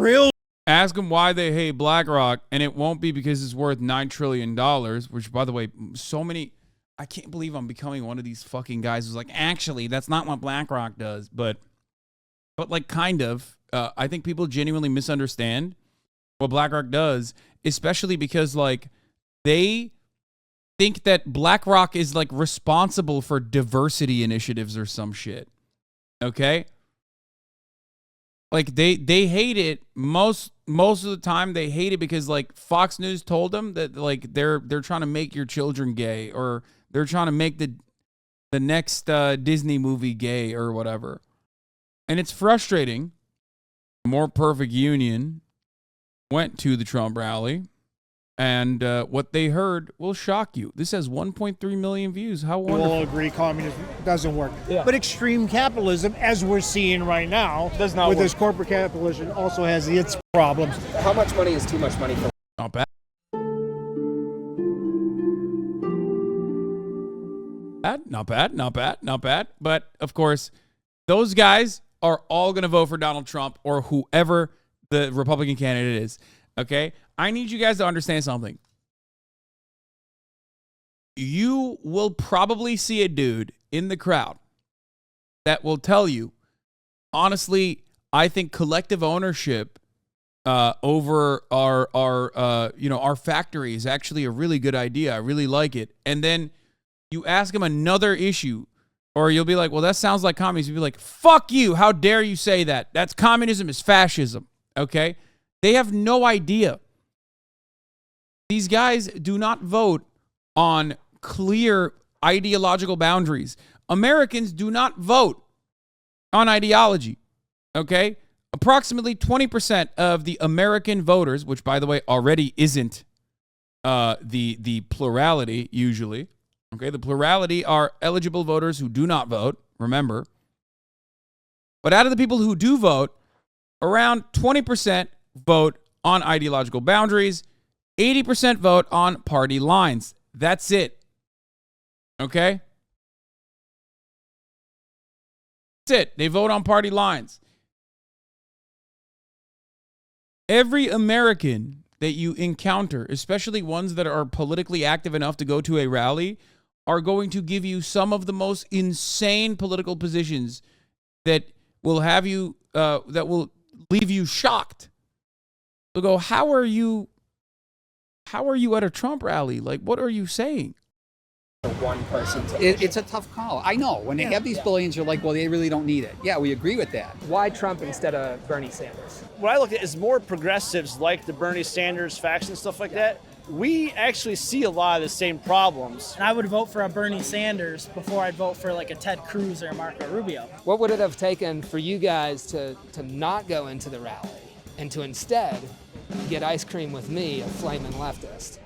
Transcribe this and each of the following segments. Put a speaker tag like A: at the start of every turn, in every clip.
A: Real.
B: Ask them why they hate BlackRock, and it won't be because it's worth $9 trillion, which, by the way, so many... I can't believe I'm becoming one of these fucking guys who's like, actually, that's not what BlackRock does. But like, kind of. I think people genuinely misunderstand what BlackRock does, especially because, like, they think that BlackRock is, like, responsible for diversity initiatives or some shit. Okay? Like, they hate it most of the time. They hate it because, like, Fox News told them that, like, they're trying to make your children gay, or they're trying to make the next Disney movie gay or whatever. And it's frustrating. More Perfect Union went to the Trump rally, and what they heard will shock you. This has 1.3 million views. How wonderful.
A: We'll agree communism doesn't work. Yeah. But extreme capitalism, as we're seeing right now, does not with work. This corporate capitalism also has its problems.
C: How much money is too much money for?
B: Not bad. Not bad. But, of course, those guys are all going to vote for Donald Trump or whoever the Republican candidate is. Okay? I need you guys to understand something. You will probably see a dude in the crowd that will tell you, honestly, I think collective ownership over our factory is actually a really good idea. I really like it. And then you ask him another issue, or you'll be like, well, that sounds like communism. You'll be like, fuck you. How dare you say that? That's communism is fascism. Okay? They have no idea. These guys do not vote on clear ideological boundaries. Americans do not vote on ideology. Okay? Approximately 20% of the American voters, which, by the way, already isn't the plurality usually. Okay, the plurality are eligible voters who do not vote, remember. But out of the people who do vote, around 20% vote on ideological boundaries, 80% vote on party lines. That's it. Okay? That's it. They vote on party lines. Every American that you encounter, especially ones that are politically active enough to go to a rally, are going to give you some of the most insane political positions that will have you, that will leave you shocked. They'll go, how are you at a Trump rally? Like, what are you saying?
C: One person.
D: It's a tough call. I know. When they have these billions, you're like, well, they really don't need it. Yeah, we agree with that.
C: Why Trump instead of Bernie Sanders?
E: What I look at is more progressives like the Bernie Sanders faction, stuff like that. We actually see a lot of the same problems.
F: And I would vote for a Bernie Sanders before I'd vote for like a Ted Cruz or a Marco Rubio.
C: What would it have taken for you guys to not go into the rally and to instead get ice cream with me, a flaming leftist?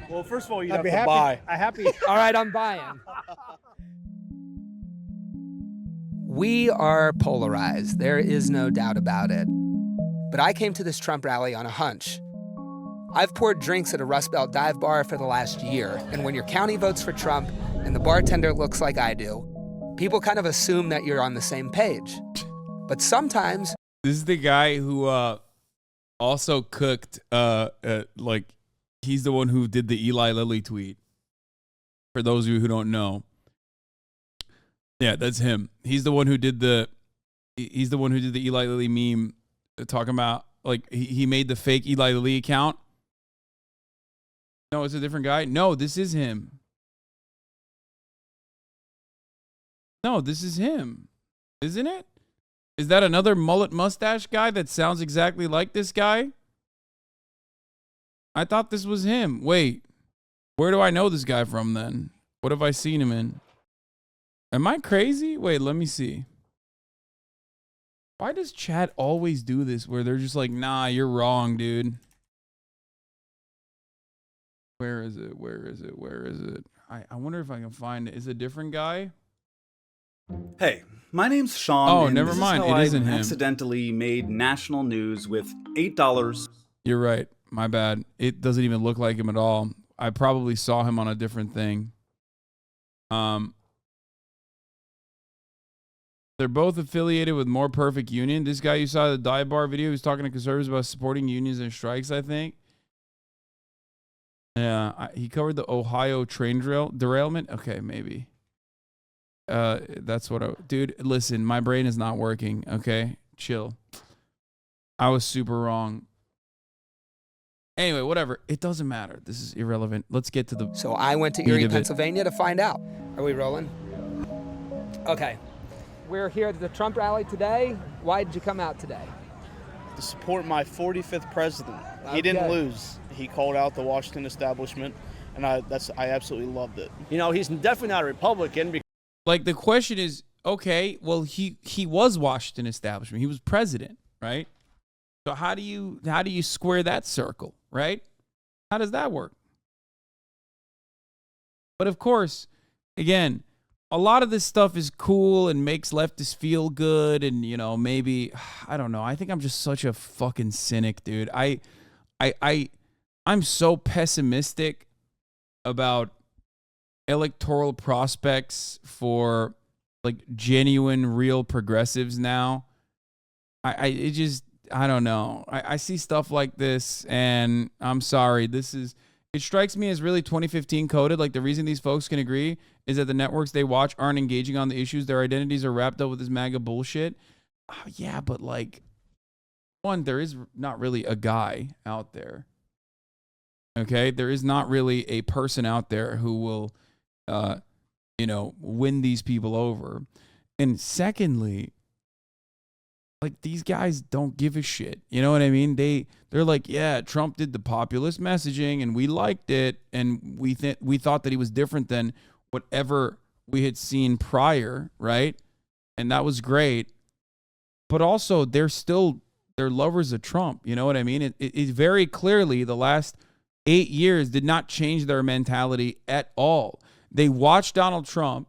E: Well, first of all, you'd have to buy.
C: All right, I'm buying. We are polarized. There is no doubt about it. But I came to this Trump rally on a hunch. I've poured drinks at a Rust Belt dive bar for the last year, and when your county votes for Trump and the bartender looks like I do, people kind of assume that you're on the same page. But sometimes...
B: This is the guy who also cooked, he's the one who did the Eli Lilly tweet. For those of you who don't know. Yeah, that's him. He's the one who did the Eli Lilly meme talking about, like, he made the fake Eli Lilly account. No, it's a different guy. No, this is him. No, this is him. Isn't it? Is that another mullet mustache guy that sounds exactly like this guy? I thought this was him. Wait, where do I know this guy from then? What have I seen him in? Am I crazy? Wait, let me see. Why does chat always do this where they're just like, nah, you're wrong, dude? Where is it? I wonder if I can find it. Is it a different guy?
G: Hey, my name's Sean.
B: Oh,
G: and
B: never mind. It isn't him.
G: Accidentally made national news with $8.
B: You're right. My bad. It doesn't even look like him at all. I probably saw him on a different thing. They're both affiliated with More Perfect Union. This guy you saw the dive bar video, he was talking to conservatives about supporting unions and strikes, I think. Yeah, he covered the Ohio train derailment. Okay, maybe. That's what dude, listen, my brain is not working, okay? Chill. I was super wrong. Anyway, whatever. It doesn't matter. This is irrelevant. Let's get to the...
C: So I went to Erie, Pennsylvania to find out. Are we rolling? Okay. We're here at the Trump rally today. Why did you come out today?
H: To support my 45th president. Okay. He didn't lose. He called out the Washington establishment, and I absolutely loved it.
E: You know, he's definitely not a Republican.
B: Like, the question is, okay, well, he was Washington establishment. He was president, right? So how do you square that circle, right? How does that work? But of course, again, a lot of this stuff is cool and makes leftists feel good, and you know, maybe I don't know. I think I'm just such a fucking cynic, dude. I'm so pessimistic about electoral prospects for like genuine, real progressives now. I don't know. I see stuff like this, and I'm sorry. It strikes me as really 2015 coded. Like, the reason these folks can agree is that the networks they watch aren't engaging on the issues. Their identities are wrapped up with this MAGA bullshit. Oh, yeah, but like, one, there is not really a guy out there. Okay? There is not really a person out there who will, win these people over. And secondly, like, these guys don't give a shit. You know what I mean? They're like, yeah, Trump did the populist messaging and we liked it, and we thought that he was different than whatever we had seen prior, right? And that was great. But also, they're lovers of Trump. You know what I mean? It very clearly the last 8 years did not change their mentality at all. They watched Donald Trump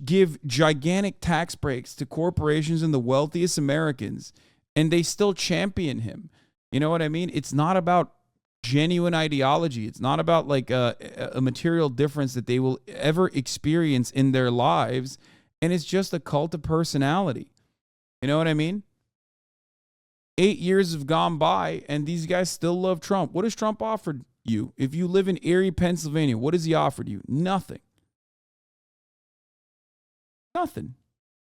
B: give gigantic tax breaks to corporations and the wealthiest Americans, and they still champion him. You know what I mean? It's not about genuine ideology. It's not about like a material difference that they will ever experience in their lives, and it's just a cult of personality. You know what I mean? 8 years have gone by, and these guys still love Trump. What has Trump offered you? If you live in Erie, Pennsylvania, what has he offered you? Nothing. Nothing.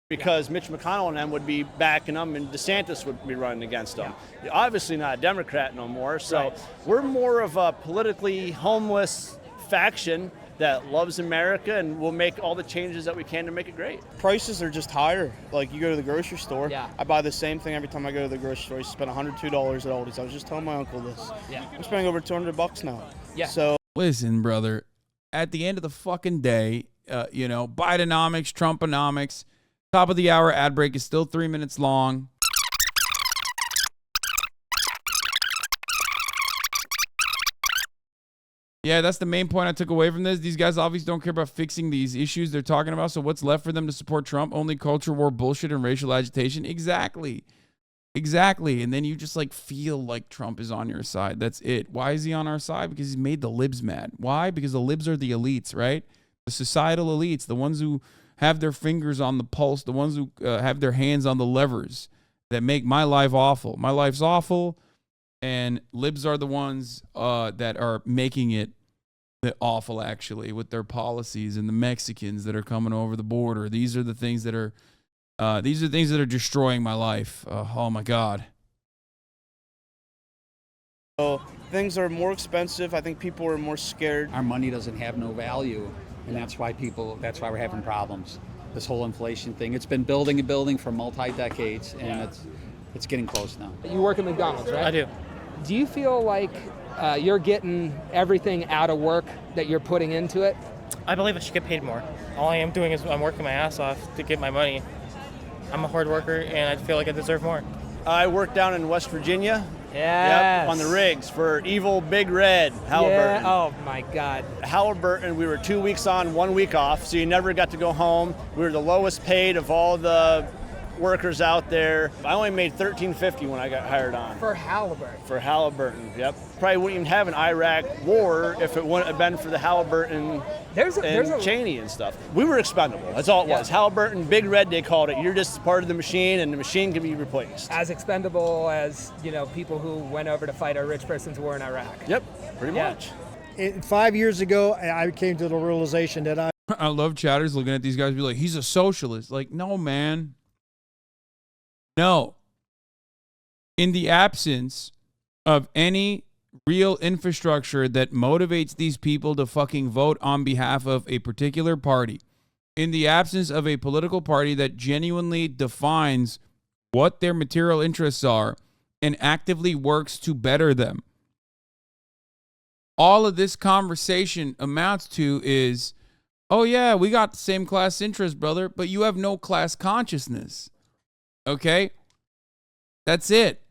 E: Because Mitch McConnell and them would be backing them, and DeSantis would be running against them. Yeah. Obviously not a Democrat no more, so we're more of a politically homeless faction that loves America and will make all the changes that we can to make it great.
H: Prices are just higher. Like, you go to the grocery store, I buy the same thing every time I go to the grocery store. I spend $102 at Aldi's. I was just telling my uncle this. Yeah. I'm spending over $200 now. Yeah. So
B: listen, brother, at the end of the fucking day, Bidenomics, Trumponomics, top of the hour ad break is still 3 minutes long. Yeah, that's the main point I took away from this. These guys obviously don't care about fixing these issues they're talking about. So what's left for them to support Trump? Only culture war bullshit and racial agitation. Exactly. And then you just like feel like Trump is on your side. That's it. Why is he on our side? Because he's made the libs mad. Why? Because the libs are the elites, right? The societal elites, the ones who have their fingers on the pulse, the ones who have their hands on the levers that make my life awful. My life's awful, and libs are the ones that are making it awful, actually, with their policies, and the Mexicans that are coming over the border. These are the things that are destroying my life. Oh my God.
H: So things are more expensive. I think people are more scared.
D: Our money doesn't have no value, and that's why we're having problems. This whole inflation thing, it's been building and building for multi-decades, and it's getting close now.
C: You work at McDonald's, right?
F: I do.
C: Do you feel like you're getting everything out of work that you're putting into it?
F: I believe I should get paid more. All I am doing is I'm working my ass off to get my money. I'm a hard worker, and I feel like I deserve more.
E: I work down in West Virginia.
C: Yes.
E: Yep, on the rigs for evil Big Red, Halliburton.
C: Yeah. Oh, my God.
E: Halliburton, we were 2 weeks on, 1 week off, so you never got to go home. We were the lowest paid of all the workers out there. I only made $13.50 when I got hired on.
C: For Halliburton.
E: For Halliburton, yep. Probably wouldn't even have an Iraq war if it wouldn't have been for the Halliburton and Cheney and stuff. We were expendable. That's all it was. Halliburton, Big Red, they called it. You're just part of the machine, and the machine can be replaced.
C: As expendable as, people who went over to fight a rich person's war in Iraq.
E: Yep, pretty much.
A: 5 years ago, I came to the realization that
B: I love chatters looking at these guys and be like, he's a socialist. Like, no, man. No. In the absence of any real infrastructure that motivates these people to fucking vote on behalf of a particular party, in the absence of a political party that genuinely defines what their material interests are and actively works to better them, all of this conversation amounts to is, oh yeah, we got the same class interest, brother, but you have no class consciousness. Okay? That's it.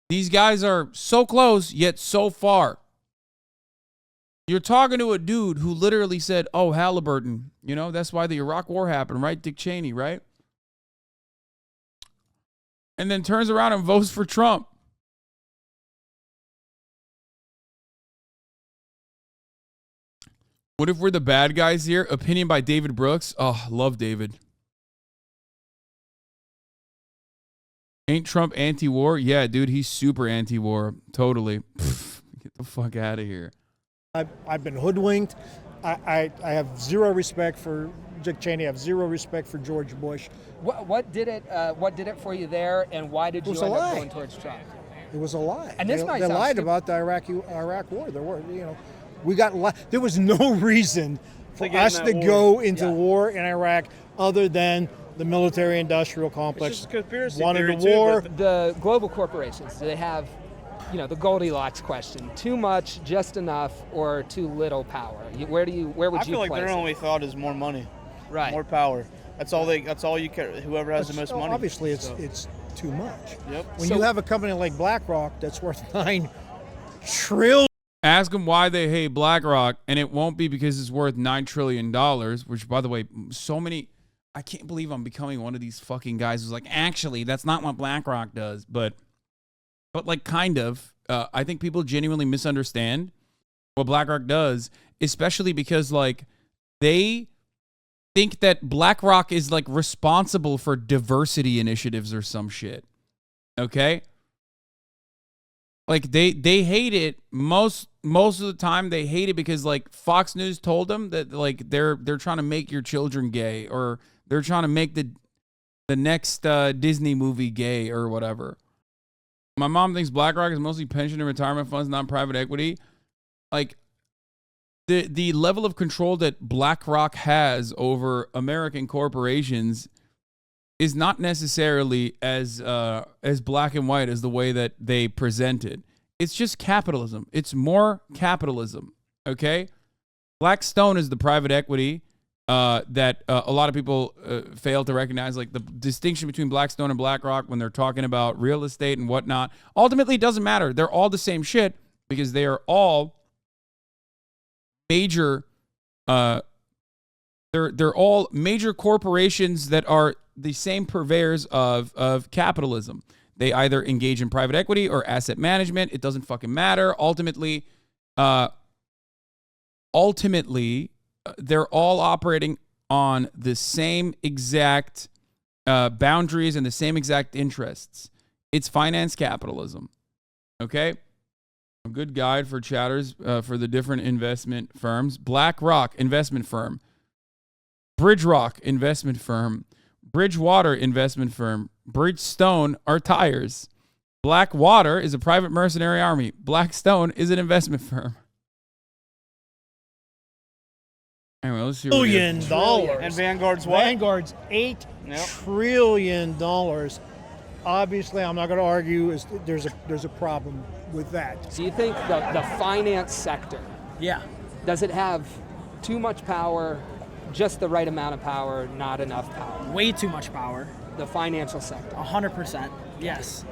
B: These guys are so close, yet so far. You're talking to a dude who literally said, oh, Halliburton, that's why the Iraq War happened, right? Dick Cheney, right? And then turns around and votes for Trump. What if we're the bad guys here? Opinion by David Brooks. Oh, love David. Ain't Trump anti-war? Yeah, dude, he's super anti-war. Totally. Get the fuck out of here.
A: I've been hoodwinked. I have zero respect for Dick Cheney. I have zero respect for George Bush.
C: What did it for you there, and why did you end up going towards Trump?
A: It was a lie.
C: And this
A: they lied about the Iraq war. There was no reason for us to go into war in Iraq other than the military-industrial complex wanted a war.
C: The global corporations, do they have, the Goldilocks question: too much, just enough, or too little power? Where would you place it?
H: I feel like their only thought is more money,
C: right?
H: More power. That's all you care. Whoever has the most money.
A: Obviously, it's too much.
H: Yep.
A: When you have a company like BlackRock that's worth $9 trillion.
B: Ask them why they hate BlackRock, and it won't be because it's worth $9 trillion, which, by the way, I can't believe I'm becoming one of these fucking guys who's like, actually, that's not what BlackRock does. But like, kind of. I think people genuinely misunderstand what BlackRock does, especially because, like, they think that BlackRock is, like, responsible for diversity initiatives or some shit. Okay? Like, they hate it most of the time. They hate it because, like, Fox News told them that, like, they're trying to make your children gay, or they're trying to make the next Disney movie gay or whatever. My mom thinks BlackRock is mostly pension and retirement funds, not private equity. Like, the level of control that BlackRock has over American corporations is not necessarily as black and white as the way that they present it. It's just capitalism. It's more capitalism, okay? Blackstone is the private equity that a lot of people fail to recognize, like the distinction between Blackstone and BlackRock when they're talking about real estate and whatnot. Ultimately, it doesn't matter. They're all the same shit because they are all major. They're all major corporations that are the same purveyors of capitalism. They either engage in private equity or asset management. It doesn't fucking matter. Ultimately, they're all operating on the same exact boundaries and the same exact interests. It's finance capitalism. Okay? A good guide for chatters for the different investment firms. BlackRock, investment firm. BridgeRock, investment firm. Bridgewater, investment firm. Bridgestone are tires. Blackwater is a private mercenary army. Blackstone is an investment firm. Anyway, let's see what
A: $1 billion.
H: And Vanguard's what?
A: Vanguard's $8 trillion. Obviously, I'm not going to argue. There's a problem with that.
C: Do you think the finance sector?
I: Yeah.
C: Does it have too much power, just the right amount of power, not enough power?
I: Way too much power.
C: The financial sector.
I: 100%. Yes.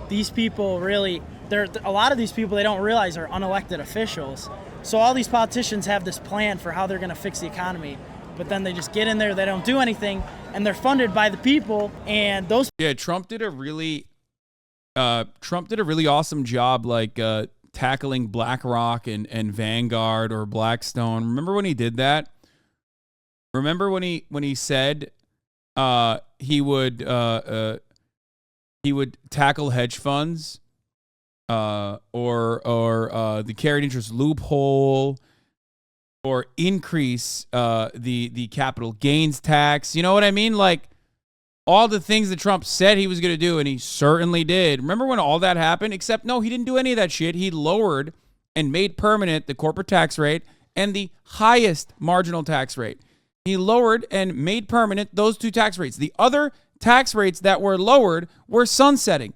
I: These people really, a lot of these people they don't realize are unelected officials. So all these politicians have this plan for how they're going to fix the economy, but then they just get in there, they don't do anything, and they're funded by the people, and those.
B: Yeah, Trump did a really awesome job, like tackling BlackRock and Vanguard or Blackstone. Remember when he did that? Remember when he said he would tackle hedge funds or the carried interest loophole, or increase the capital gains tax. You know what I mean? Like all the things that Trump said he was going to do, and he certainly did. Remember when all that happened? Except, no, he didn't do any of that shit. He lowered and made permanent the corporate tax rate and the highest marginal tax rate. He lowered and made permanent those two tax rates. The other tax rates that were lowered were sunsetting.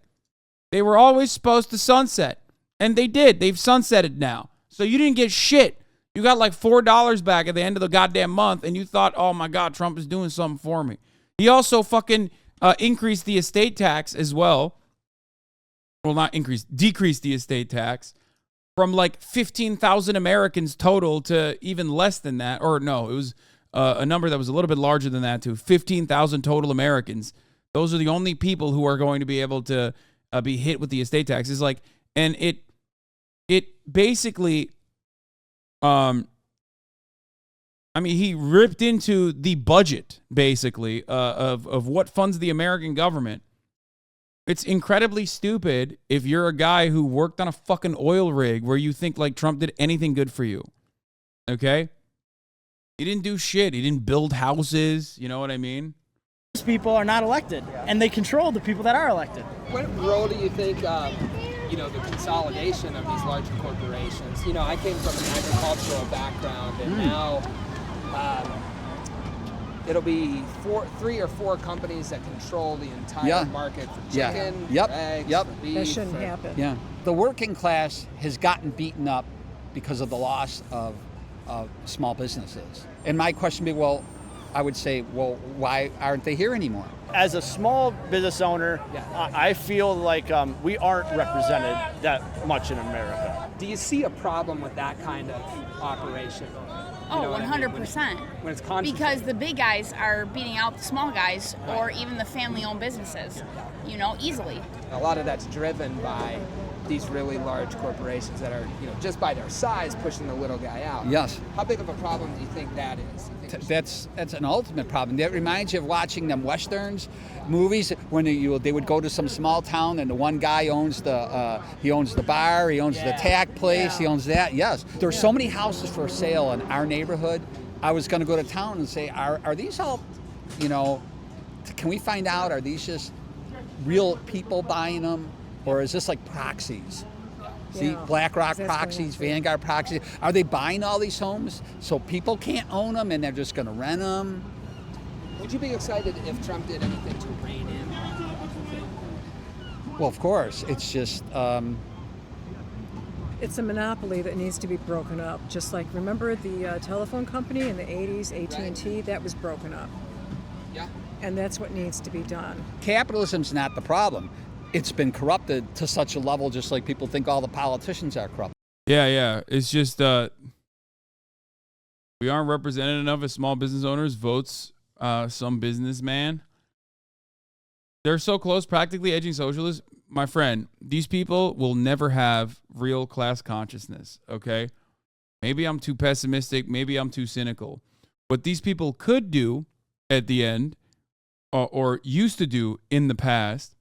B: They were always supposed to sunset, and they did. They've sunsetted now. So you didn't get shit. You got like $4 back at the end of the goddamn month, and you thought, oh my God, Trump is doing something for me. He also fucking increased the estate tax as well. Well, not increased, decreased the estate tax from like 15,000 Americans total to even less than that. Or no, it was a number that was a little bit larger than that, to 15,000 total Americans. Those are the only people who are going to be able to be hit with the estate tax. It's like, and it basically, I mean, he ripped into the budget, basically, of what funds the American government. It's incredibly stupid if you're a guy who worked on a fucking oil rig where you think like Trump did anything good for you. Okay? He didn't do shit. He didn't build houses. You know what I mean?
I: Those people are not elected, and they control the people that are elected.
C: What role do you think, the consolidation of these larger corporations? You know, I came from an agricultural background, and now it'll be 3 or 4 companies that control the entire market for chicken, for eggs, for beef.
J: That shouldn't happen.
D: Yeah. The working class has gotten beaten up because of the loss of small businesses. And my question would be, I would say, why aren't they here anymore?
E: As a small business owner, I feel like we aren't represented that much in America.
C: Do you see a problem with that kind of operation?
K: Oh, 100%.
C: When it's concentrated.
K: Because the big guys are beating out the small guys, or even the family-owned businesses, easily.
C: A lot of that's driven by these really large corporations that are, just by their size, pushing the little guy out.
D: Yes.
C: How big of a problem do you think that is?
D: That's an ultimate problem. That reminds you of watching them westerns, movies, when they would go to some small town and the one guy owns the bar, he owns the tack place, he owns that. Yes, there's so many houses for sale in our neighborhood. I was going to go to town and say, are these all, can we find out, are these just real people buying them, or is this like proxies? See, BlackRock proxies, Vanguard proxies. Are they buying all these homes so people can't own them and they're just going to rent them?
C: Would you be excited if Trump did anything to rein in?
D: Well, of course. It's just...
J: It's a monopoly that needs to be broken up. Just like, remember the telephone company in the 80s, AT&T? That was broken up.
C: Yeah.
J: And that's what needs to be done.
D: Capitalism's not the problem. It's been corrupted to such a level, just like people think all the politicians are corrupt.
B: Yeah. It's just we aren't represented enough as small business owners. Votes some businessman. They're so close, practically edging socialists. My friend, these people will never have real class consciousness, okay? Maybe I'm too pessimistic. Maybe I'm too cynical. What these people could do at the end, or used to do in the past,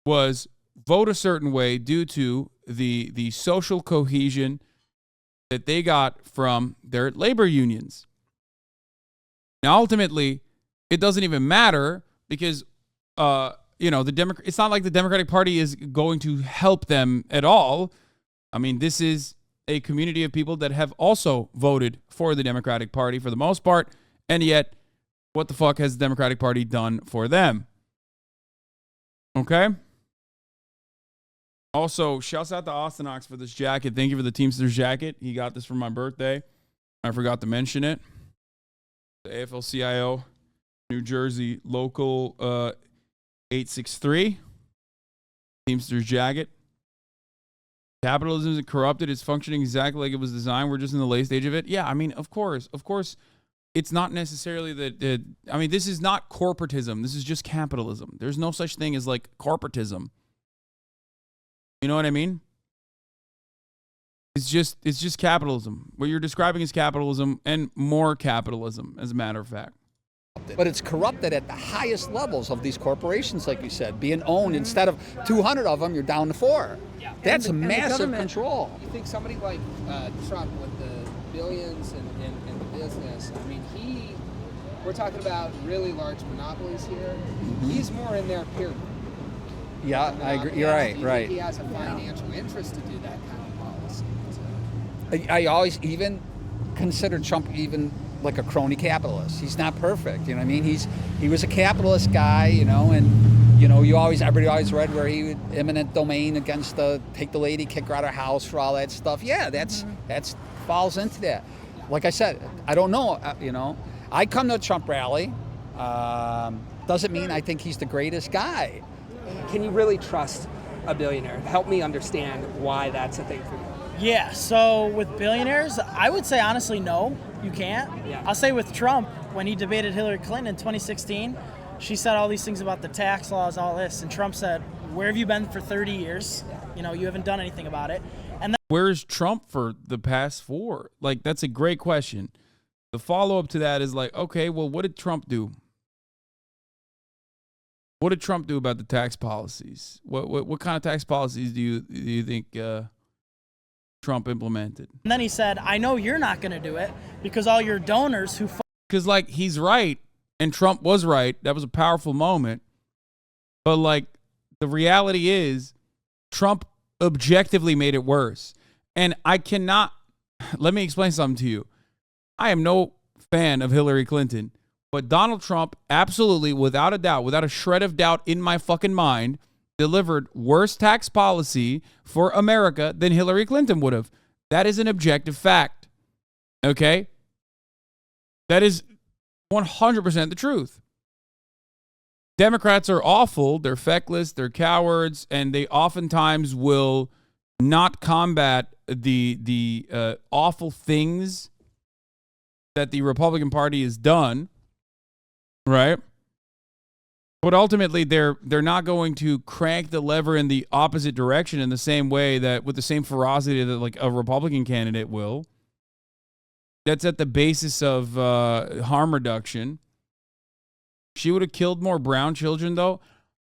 B: was vote a certain way due to the social cohesion that they got from their labor unions. Now, ultimately, it doesn't even matter because, it's not like the Democratic Party is going to help them at all. I mean, this is a community of people that have also voted for the Democratic Party for the most part, and yet, what the fuck has the Democratic Party done for them? Okay? Also, shouts out to Austin Ox for this jacket. Thank you for the Teamsters jacket. He got this for my birthday. I forgot to mention it. The AFL-CIO, New Jersey, local 863. Teamsters jacket. Capitalism is corrupted. It's functioning exactly like it was designed. We're just in the late stage of it. Yeah, I mean, of course. it's not necessarily that. I mean, this is not corporatism. This is just capitalism. There's no such thing as like corporatism. You know what I mean? It's just capitalism. What you're describing is capitalism and more capitalism, as a matter of fact.
D: But it's corrupted at the highest levels of these corporations, like you said, being owned. Instead of 200 of them, you're down to 4. Yeah. That's a massive control.
C: You think somebody like Trump with the billions in the business, I mean, we're talking about really large monopolies here. Mm-hmm. He's more in there, period.
D: Yeah, I agree. You're right, right.
C: He has a financial interest to do that kind of policy. So.
D: I always even consider Trump even like a crony capitalist. He's not perfect, you know what I mean? He was a capitalist guy, you know, and you know, everybody always read where he would eminent domain against take the lady, kick her out of her house for all that stuff. Yeah, that's falls into that. Like I said, I don't know, you know. I come to a Trump rally. Doesn't mean I think he's the greatest guy.
C: Can you really trust a billionaire? Help me understand why that's a thing for you.
I: Yeah, so with billionaires, I would say honestly, no, you can't. Yeah. I'll say with Trump, when he debated Hillary Clinton in 2016, she said all these things about the tax laws, all this, and Trump said, where have you been for 30 years? You know, you haven't done anything about it. And then,
B: where's Trump for the past 4? Like, that's a great question. The follow-up to that is like, okay, well, what did Trump do? What did Trump do about the tax policies? What kind of tax policies do you think Trump implemented?
I: And then he said, I know you're not going to do it because all your donors who...
B: Because, like, he's right, and Trump was right. That was a powerful moment. But, like, the reality is Trump objectively made it worse. And I cannot... Let me explain something to you. I am no fan of Hillary Clinton, but Donald Trump absolutely, without a doubt, without a shred of doubt in my fucking mind, delivered worse tax policy for America than Hillary Clinton would have. That is an objective fact. Okay? That is 100% the truth. Democrats are awful. They're feckless. They're cowards. And they oftentimes will not combat the awful things that the Republican Party has done. Right? But ultimately, they're not going to crank the lever in the opposite direction in the same way that, with the same ferocity that like a Republican candidate will. That's at the basis of harm reduction. She would have killed more brown children, though.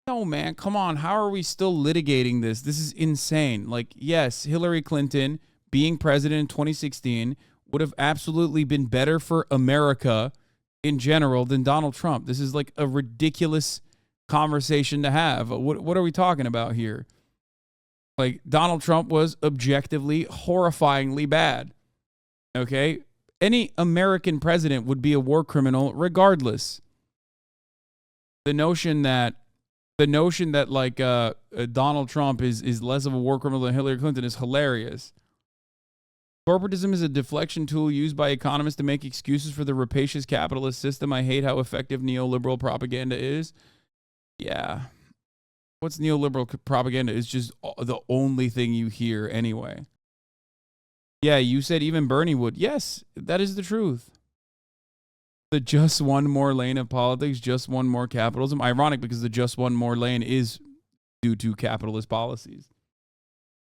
B: No, man, come on. How are we still litigating this? This is insane. Like, yes, Hillary Clinton being president in 2016 would have absolutely been better for America in general than Donald Trump. This is like a ridiculous conversation to have. What are we talking about here? Like, Donald Trump was objectively horrifyingly bad. Okay? Any American president would be a war criminal regardless. The notion that like Donald Trump is less of a war criminal than Hillary Clinton is hilarious. Corporatism is a deflection tool used by economists to make excuses for the rapacious capitalist system. I hate how effective neoliberal propaganda is. Yeah. What's neoliberal propaganda? It's just the only thing you hear anyway. Yeah, you said even Bernie would. Yes, that is the truth. The just one more lane of politics, just one more capitalism. Ironic because the just one more lane is due to capitalist policies.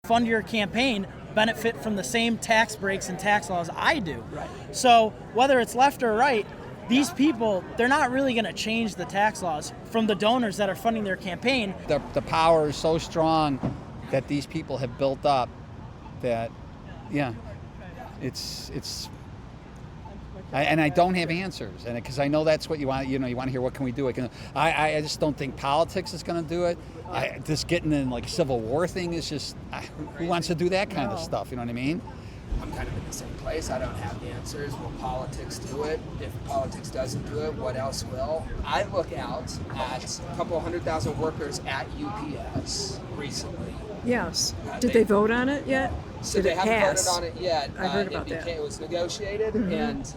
I: Fund your campaign benefit from the same tax breaks and tax laws I do. Right. So whether it's left or right, these people, they're not really going to change the tax laws from the donors that are funding their campaign.
D: The power is so strong that these people have built up that, yeah, it's. And I don't have answers, and because I know that's what you want. You know, you want to hear what can we do. I just don't think politics is going to do it. This getting in like Civil War thing is just who wants to do that kind of stuff? You know what I mean?
C: I'm kind of in the same place. I don't have the answers. Will politics do it? If politics doesn't do it, what else will? I look out at a couple 100,000 workers at UPS recently.
J: Yes. Did they vote on it yet?
C: So they haven't voted on it yet.
J: I heard about that.
C: It was negotiated, and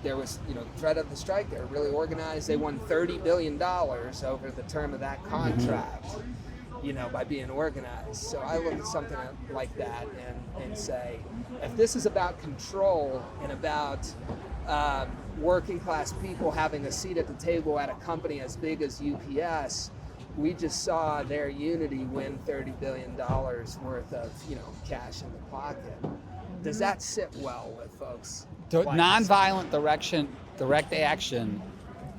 C: there was, threat of the strike. They were really organized. They won $30 billion over the term of that contract, by being organized. So I look at something like that and say, if this is about control and about working class people having a seat at the table at a company as big as UPS, we just saw their unity win $30 billion worth of, cash in the pocket. Does that sit well with folks?
D: Nonviolent direct action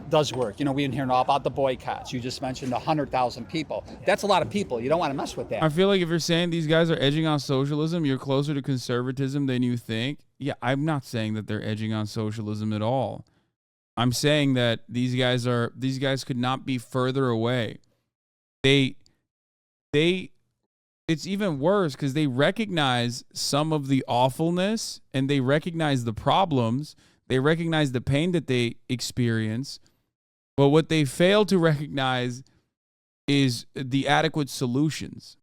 D: does work. We've been hearing all about the boycotts. You just mentioned 100,000 people. That's a lot of people. You don't want to mess with that.
B: I feel like if you're saying these guys are edging on socialism, you're closer to conservatism than you think. Yeah, I'm not saying that they're edging on socialism at all. I'm saying that these guys could not be further away. It's even worse because they recognize some of the awfulness and they recognize the problems. They recognize the pain that they experience. But what they fail to recognize is the adequate solutions.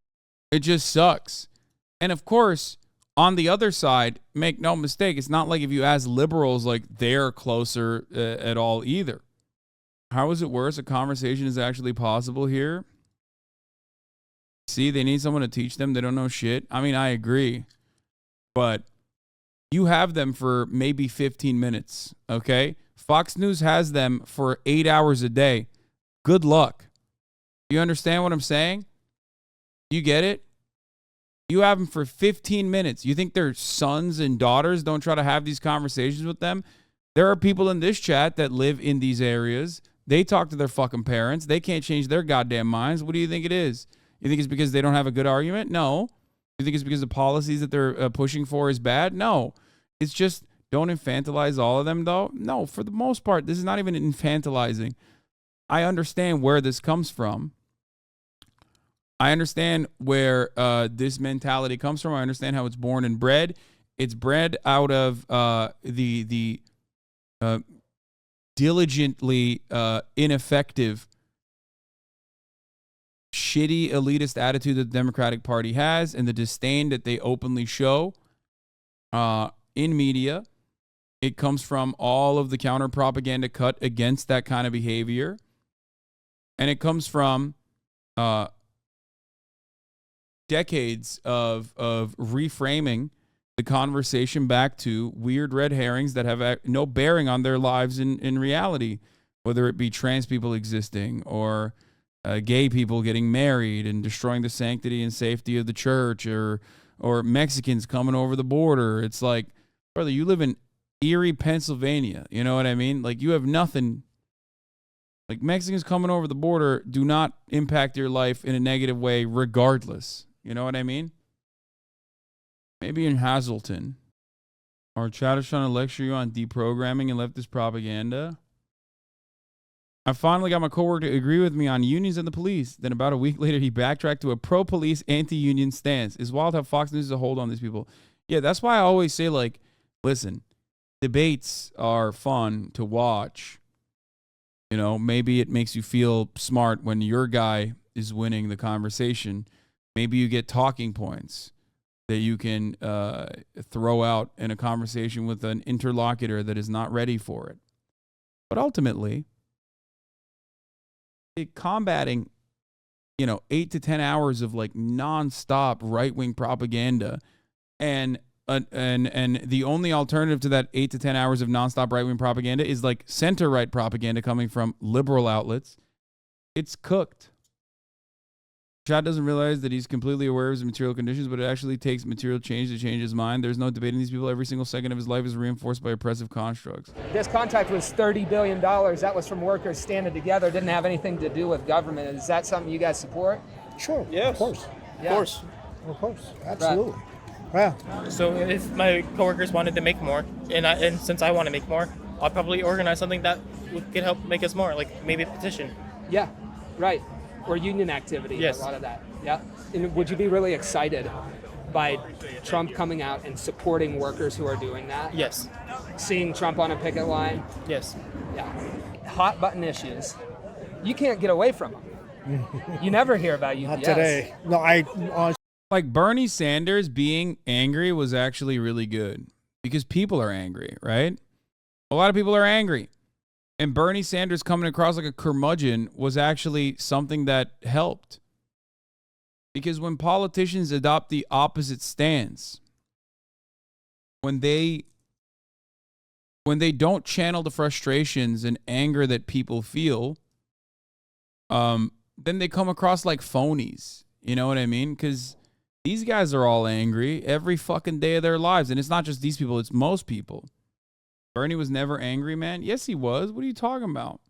B: It just sucks. And of course, on the other side, make no mistake, it's not like if you ask liberals, like they're closer at all either. How is it worse? A conversation is actually possible here. See, they need someone to teach them. They don't know shit. I mean, I agree. But you have them for maybe 15 minutes, okay? Fox News has them for 8 hours a day. Good luck. You understand what I'm saying? You get it? You have them for 15 minutes. You think their sons and daughters don't try to have these conversations with them? There are people in this chat that live in these areas. They talk to their fucking parents. They can't change their goddamn minds. What do you think it is? You think it's because they don't have a good argument? No. You think it's because the policies that they're pushing for is bad? No. It's just don't infantilize all of them, though. No, for the most part, this is not even infantilizing. I understand where this comes from. I understand where this mentality comes from. I understand how it's born and bred. It's bred out of the diligently ineffective, shitty elitist attitude that the Democratic Party has and the disdain that they openly show in media. It comes from all of the counter propaganda cut against that kind of behavior. And it comes from decades of reframing the conversation back to weird red herrings that have no bearing on their lives in reality, whether it be trans people existing or gay people getting married and destroying the sanctity and safety of the church, or Mexicans coming over the border. It's like, brother, you live in Erie, Pennsylvania. You know what I mean? Like, you have nothing. Like, Mexicans coming over the border do not impact your life in a negative way regardless. You know what I mean? Maybe in Hazleton. Our chat is trying to lecture you on deprogramming and leftist propaganda. I finally got my coworker to agree with me on unions and the police. Then about a week later, he backtracked to a pro-police, anti-union stance. It's wild how Fox News is a hold on these people. Yeah, that's why I always say, like, listen, debates are fun to watch. You know, maybe it makes you feel smart when your guy is winning the conversation. Maybe you get talking points that you can throw out in a conversation with an interlocutor that is not ready for it. But ultimately, combating, 8 to 10 hours of like nonstop right-wing propaganda, and the only alternative to that 8 to 10 hours of nonstop right-wing propaganda is like center-right propaganda coming from liberal outlets. It's cooked. Chad doesn't realize that he's completely aware of his material conditions, but it actually takes material change to change his mind. There's no debating these people. Every single second of his life is reinforced by oppressive constructs.
C: This contract was $30 billion. That was from workers standing together. Didn't have anything to do with government. Is that something you guys support?
A: Sure.
H: Yes.
A: Of course.
C: Yeah.
H: Of course.
A: Of course. Absolutely. Right. Yeah.
F: So if my coworkers wanted to make more, and since I want to make more, I'll probably organize something that could help make us more, like maybe a petition.
C: Yeah, right. Or union activity.
F: Yes.
C: A lot of that. Yeah. And would you be really excited by Trump coming out and supporting workers who are doing that?
F: Yes.
C: Seeing Trump on a picket line?
F: Yes.
C: Yeah. Hot button issues. You can't get away from them. You never hear about UPS.
A: Not today. No,
B: like Bernie Sanders being angry was actually really good because people are angry, right? A lot of people are angry. And Bernie Sanders coming across like a curmudgeon was actually something that helped. Because when politicians adopt the opposite stance, when they when they don't channel the frustrations and anger that people feel, then they come across like phonies. You know what I mean? Because these guys are all angry every fucking day of their lives. And it's not just these people, it's most people. Bernie was never angry, man. Yes, he was. What are you talking about?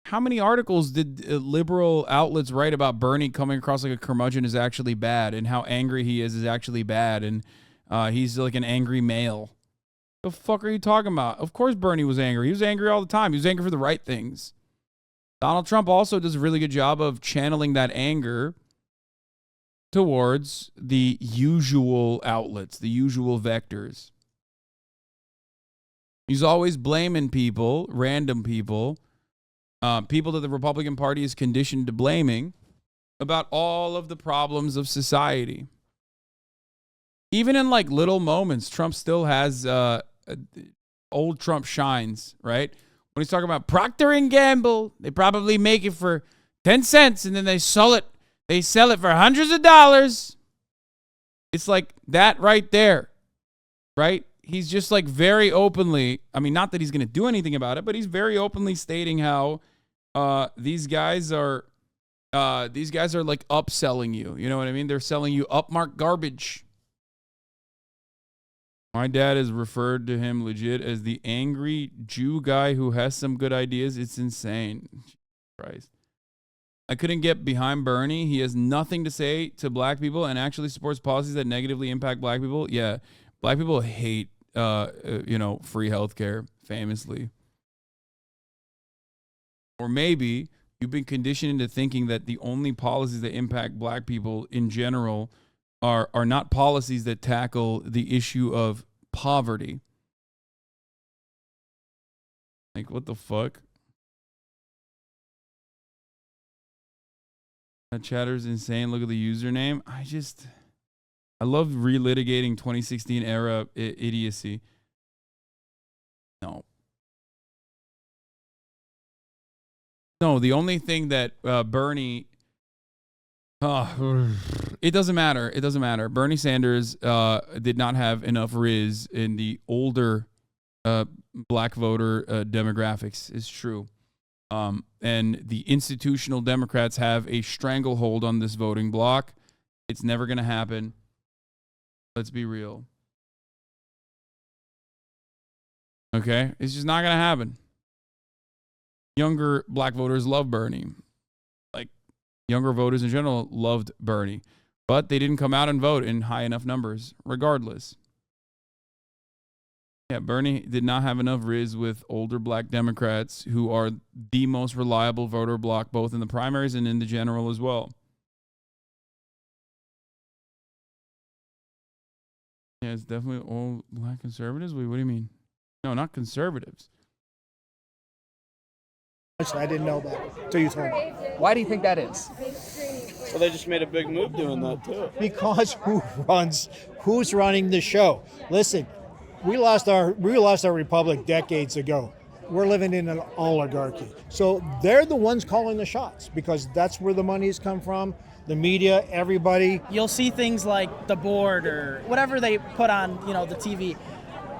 B: How many articles did liberal outlets write about Bernie coming across like a curmudgeon is actually bad, and how angry he is actually bad, and he's like an angry male? The fuck are you talking about? Of course Bernie was angry. He was angry all the time. He was angry for the right things. Donald Trump also does a really good job of channeling that anger towards the usual outlets, the usual vectors. He's always blaming people, random people, people that the Republican Party is conditioned to blaming about all of the problems of society. Even in like little moments, Trump still has old Trump shines, right? When he's talking about Procter & Gamble, they probably make it for 10 cents and then they sell it for hundreds of dollars. It's like that right there, right? He's just like very openly, I mean, not that he's going to do anything about it, but he's very openly stating how these guys are like upselling you. You know what I mean? They're selling you upmark garbage. My dad has referred to him legit as the angry Jew guy who has some good ideas. It's insane. Jesus Christ. I couldn't get behind Bernie. He has nothing to say to black people and actually supports policies that negatively impact black people. Yeah, black people hate, free healthcare, famously. Or maybe you've been conditioned into thinking that the only policies that impact black people in general are not policies that tackle the issue of poverty. Like, what the fuck? That chatter's insane. Look at the username. I love relitigating 2016 era idiocy. No, the only thing that Bernie... it doesn't matter. It doesn't matter. Bernie Sanders did not have enough riz in the older black voter demographics. It's true. And the institutional Democrats have a stranglehold on this voting bloc. It's never going to happen. Let's be real. Okay? It's just not going to happen. Younger black voters love Bernie. Like, younger voters in general loved Bernie. But they didn't come out and vote in high enough numbers, regardless. Yeah, Bernie did not have enough riz with older black Democrats who are the most reliable voter bloc, both in the primaries and in the general as well. Yeah, it's definitely all black conservatives. Wait, what do you mean? No, not conservatives.
A: I didn't know that until you told me.
C: Why do you think that is?
H: Well, they just made a big move doing that too.
A: Because who's running the show? Listen, we lost our republic decades ago. We're living in an oligarchy. So they're the ones calling the shots because that's where the money's come from. The media, everybody.
I: You'll see things like the board or whatever they put on, the TV.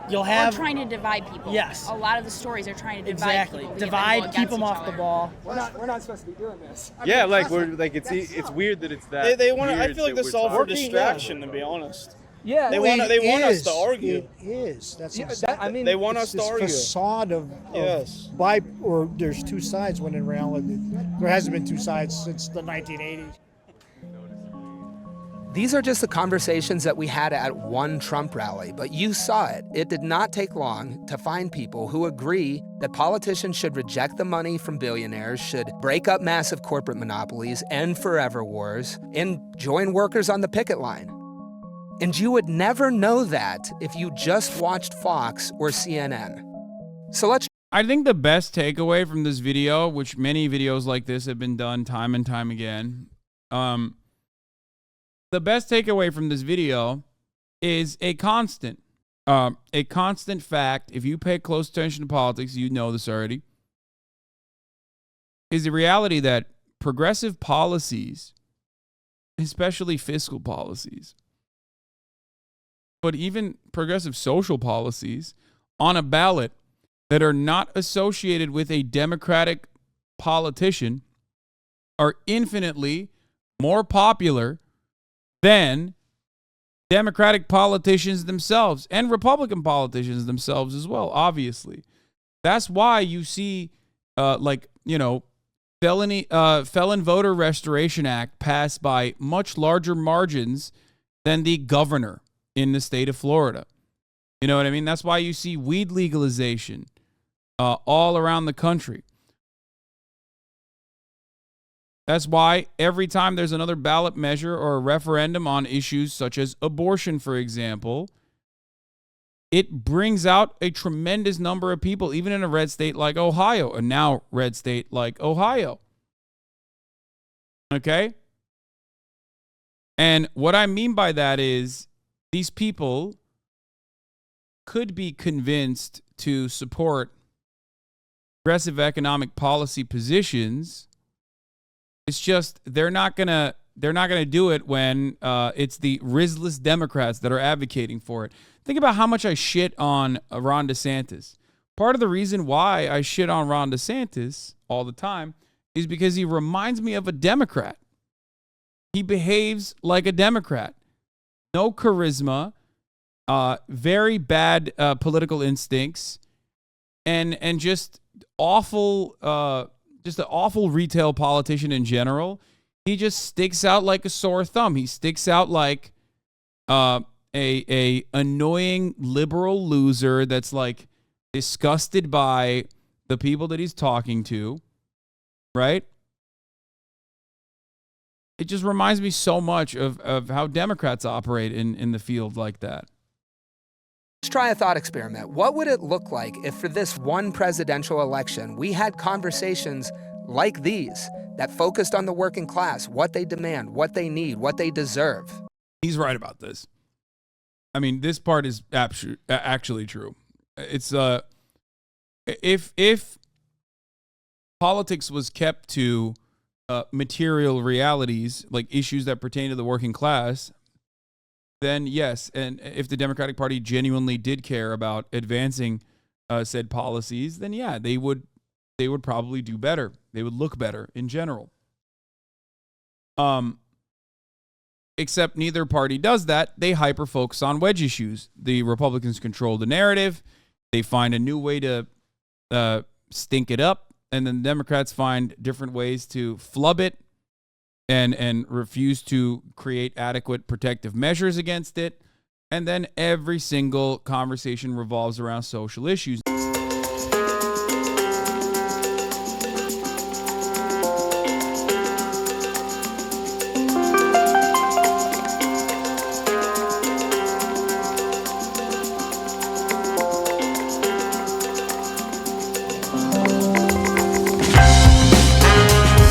I: You'll have
K: Or trying to divide people.
I: Yes.
K: A lot of the stories are trying to divide
I: exactly
K: people.
I: divide, keep them off the ball.
L: We're not supposed to be doing this.
M: Yeah, like it's weird that it's that.
H: They want. I feel like
M: this
H: this is all for distraction, to be honest.
L: Yeah,
H: they want us to argue.
A: It is. That's
H: they want us to
A: this
H: argue.
A: Facade of
H: yes.
A: Or there's two sides when in reality there hasn't been two sides since the 1980s.
C: These are just the conversations that we had at one Trump rally, but you saw it. It did not take long to find people who agree that politicians should reject the money from billionaires, should break up massive corporate monopolies, end forever wars, and join workers on the picket line. And you would never know that if you just watched Fox or CNN. So
B: I think the best takeaway from this video, which many videos like this have been done time and time again, the best takeaway from this video is a constant fact. If you pay close attention to politics, you know this already, is the reality that progressive policies, especially fiscal policies, but even progressive social policies, on a ballot that are not associated with a Democratic politician are infinitely more popular than Democratic politicians themselves and Republican politicians themselves as well, obviously. That's why you see, felon voter restoration act passed by much larger margins than the governor in the state of Florida. You know what I mean? That's why you see weed legalization all around the country. That's why every time there's another ballot measure or a referendum on issues such as abortion, for example, it brings out a tremendous number of people, even in a red state like Ohio, a now red state like Ohio. Okay? And what I mean by that is these people could be convinced to support progressive economic policy positions. It's just they're not gonna do it when it's the Rizless Democrats that are advocating for it. Think about how much I shit on Ron DeSantis. Part of the reason why I shit on Ron DeSantis all the time is because he reminds me of a Democrat. He behaves like a Democrat. No charisma, very bad political instincts, and just awful, just an awful retail politician in general. He just sticks out like a sore thumb. He sticks out like a annoying liberal loser that's like disgusted by the people that he's talking to, right? It just reminds me so much of how Democrats operate in the field like that.
C: Let's try a thought experiment. What would it look like if for this one presidential election, we had conversations like these that focused on the working class, what they demand, what they need, what they deserve?
B: He's right about this. I mean, this part is actually true. It's if politics was kept to material realities, like issues that pertain to the working class, then yes, and if the Democratic Party genuinely did care about advancing said policies, then yeah, they would probably do better. They would look better in general. Except neither party does that. They hyper focus on wedge issues. The Republicans control the narrative. They find a new way to stink it up, and then the Democrats find different ways to flub it and refuse to create adequate protective measures against it. And then every single conversation revolves around social issues.